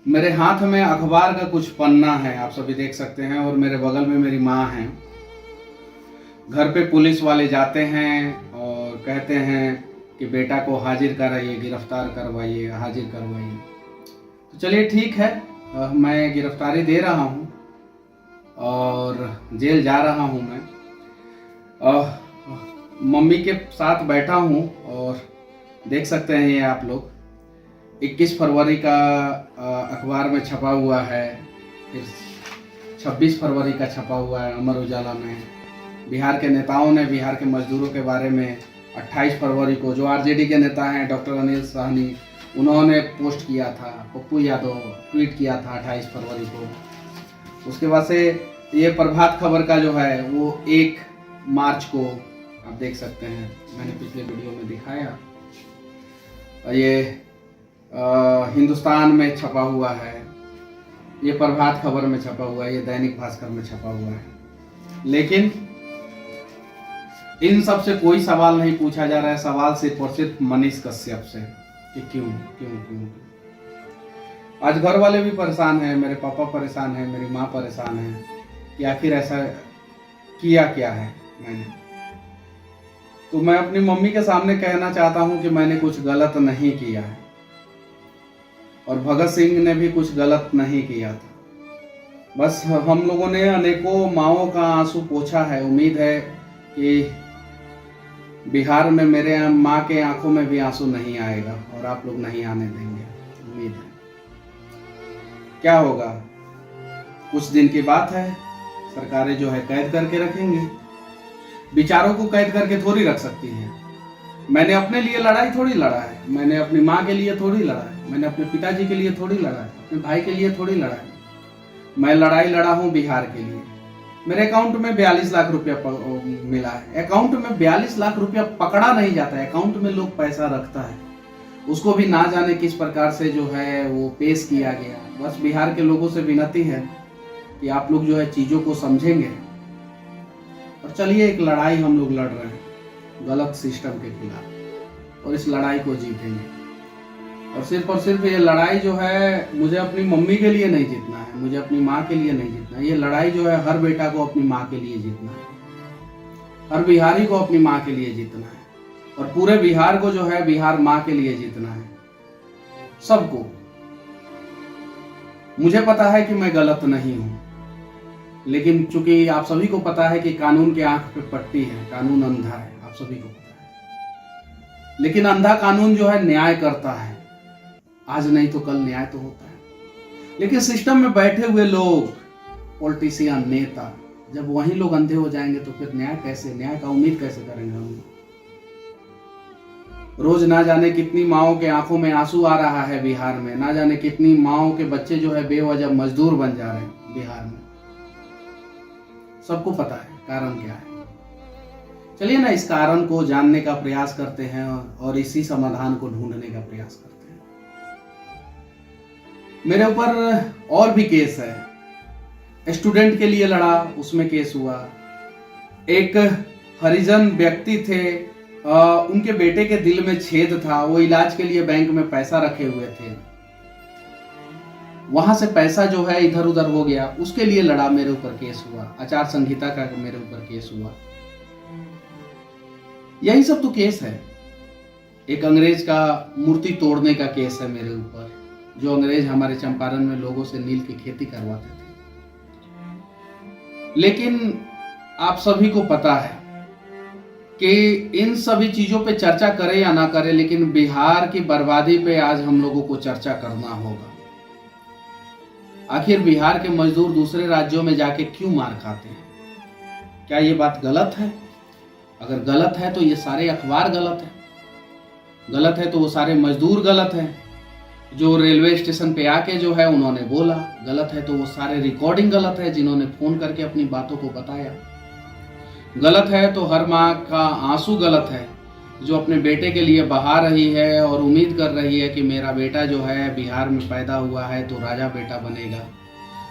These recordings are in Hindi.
मेरे हाथ में अखबार का कुछ पन्ना है, आप सभी देख सकते हैं, और मेरे बगल में मेरी माँ है। घर पे पुलिस वाले जाते हैं और कहते हैं कि बेटा को हाजिर कराइए, गिरफ्तार करवाइए, हाजिर करवाइए। तो चलिए ठीक है, मैं गिरफ्तारी दे रहा हूँ और जेल जा रहा हूँ। मैं मम्मी के साथ बैठा हूँ और देख सकते हैं ये आप लोग 21 फरवरी का अखबार में छपा हुआ है, फिर 26 फरवरी का छपा हुआ है अमर उजाला में। बिहार के नेताओं ने बिहार के मजदूरों के बारे में 28 फरवरी को, जो आरजेडी के नेता हैं डॉक्टर अनिल साहनी, उन्होंने पोस्ट किया था। पप्पू यादव ट्वीट किया था 28 फरवरी को। उसके बाद से ये प्रभात खबर का जो है वो 1 मार्च को आप देख सकते हैं, मैंने पिछले वीडियो में दिखाया। ये हिंदुस्तान में छपा हुआ है, ये प्रभात खबर में छपा हुआ है, ये दैनिक भास्कर में छपा हुआ है। लेकिन इन सब से कोई सवाल नहीं पूछा जा रहा है। सवाल सिर्फ और सिर्फ मनीष कश्यप से कि क्यों क्यों क्यों। आज घर वाले भी परेशान हैं, मेरे पापा परेशान हैं, मेरी माँ परेशान है कि आखिर ऐसा किया क्या है मैंने। तो मैं अपनी मम्मी के सामने कहना चाहता हूं कि मैंने कुछ गलत नहीं किया है और भगत सिंह ने भी कुछ गलत नहीं किया था। बस हम लोगों ने अनेकों माओं का आंसू पोंछा है। उम्मीद है कि बिहार में मेरे माँ के आंखों में भी आंसू नहीं आएगा और आप लोग नहीं आने देंगे। उम्मीद है। क्या होगा, कुछ दिन की बात है, सरकारें जो है कैद करके रखेंगी। विचारों को कैद करके थोड़ी रख सकती हैं। मैंने अपने लिए लड़ाई थोड़ी लड़ा है, मैंने अपनी माँ के लिए थोड़ी लड़ा है, मैंने अपने पिताजी के लिए थोड़ी लड़ा है, अपने भाई के लिए थोड़ी लड़ा है। मैं लड़ाई लड़ा हूँ बिहार के लिए। मेरे अकाउंट में 42 लाख रुपया मिला है। अकाउंट में 42 लाख रुपया पकड़ा नहीं जाता है, अकाउंट में लोग पैसा रखता है, उसको भी ना जाने किस प्रकार से जो है वो पेश किया गया। बस बिहार के लोगों से विनती है कि आप लोग जो है चीजों को समझेंगे। और चलिए, एक लड़ाई हम लोग लड़ रहे हैं गलत सिस्टम के खिलाफ और इस लड़ाई को जीतेंगे। और सिर्फ ये लड़ाई जो है मुझे अपनी मम्मी के लिए नहीं जीतना है, मुझे अपनी माँ के लिए नहीं जीतना है। ये लड़ाई जो है हर बेटा को अपनी माँ के लिए जीतना है, हर बिहारी को अपनी माँ के लिए जीतना है, और पूरे बिहार को जो है बिहार माँ के लिए जीतना है। सबको। मुझे पता है कि मैं गलत नहीं हूं, लेकिन चूंकि आप सभी को पता है कि कानून के आंख पे पट्टी है, कानून अंधा है, आप सभी को पता है। लेकिन अंधा कानून जो है न्याय करता है, आज नहीं तो कल न्याय तो होता है। लेकिन सिस्टम में बैठे हुए लोग, पॉलिटिशियन, नेता, जब वही लोग अंधे हो जाएंगे तो फिर न्याय कैसे, न्याय का उम्मीद कैसे करेंगे हम। रोज ना जाने कितनी माओं के आंखों में आंसू आ रहा है बिहार में, ना जाने कितनी माओं के बच्चे जो है बेवजह मजदूर बन जा रहे हैं बिहार में। सबको पता है कारण क्या है। चलिए ना, इस कारण को जानने का प्रयास करते हैं और इसी समाधान को ढूंढने का प्रयास करते हैं। मेरे ऊपर और भी केस है। स्टूडेंट के लिए लड़ा, उसमें केस हुआ। एक हरिजन व्यक्ति थे, उनके बेटे के दिल में छेद था, वो इलाज के लिए बैंक में पैसा रखे हुए थे, वहां से पैसा जो है इधर उधर हो गया, उसके लिए लड़ा, मेरे ऊपर केस हुआ। आचार संहिता का मेरे ऊपर केस हुआ। यही सब तो केस है। एक अंग्रेज का मूर्ति तोड़ने का केस है मेरे ऊपर, जो अंग्रेज हमारे चंपारण में लोगों से नील की खेती करवाते थे। लेकिन आप सभी को पता है कि इन सभी चीजों पे चर्चा करें या ना करें, लेकिन बिहार की बर्बादी पे आज हम लोगों को चर्चा करना होगा। आखिर बिहार के मजदूर दूसरे राज्यों में जाके क्यों मार खाते हैं? क्या ये बात गलत है? अगर गलत है तो ये सारे अखबार गलत है, गलत है तो वो सारे मजदूर गलत हैं जो रेलवे स्टेशन पे आके जो है उन्होंने बोला, गलत है तो वो सारे रिकॉर्डिंग गलत है जिन्होंने फोन करके अपनी बातों को बताया, गलत है तो हर माँ का आंसू गलत है जो अपने बेटे के लिए बहा रही है और उम्मीद कर रही है कि मेरा बेटा जो है बिहार में पैदा हुआ है तो राजा बेटा बनेगा,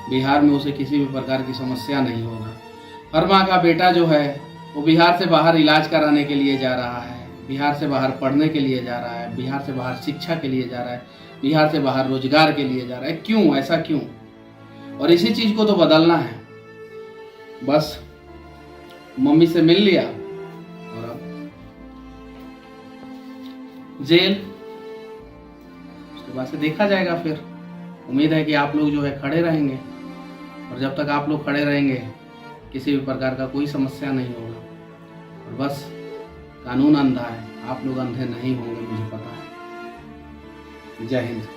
बिहार में उसे किसी भी प्रकार की समस्या नहीं होगा। हर माँ का बेटा जो है वो बिहार से बाहर इलाज कराने के लिए जा रहा है, बिहार से बाहर पढ़ने के लिए जा रहा है, बिहार से बाहर शिक्षा के लिए जा रहा है, बिहार से बाहर रोजगार के लिए जा रहा है। क्यों, ऐसा क्यों? और इसी चीज को तो बदलना है। बस मम्मी से मिल लिया और अब जेल, उसके बाद से देखा जाएगा। फिर उम्मीद है कि आप लोग जो है खड़े रहेंगे, और जब तक आप लोग खड़े रहेंगे किसी भी प्रकार का कोई समस्या नहीं होगा। और बस कानून अंधा है, आप लोग अंधे नहीं होंगे, मुझे पता है। जय हिंद।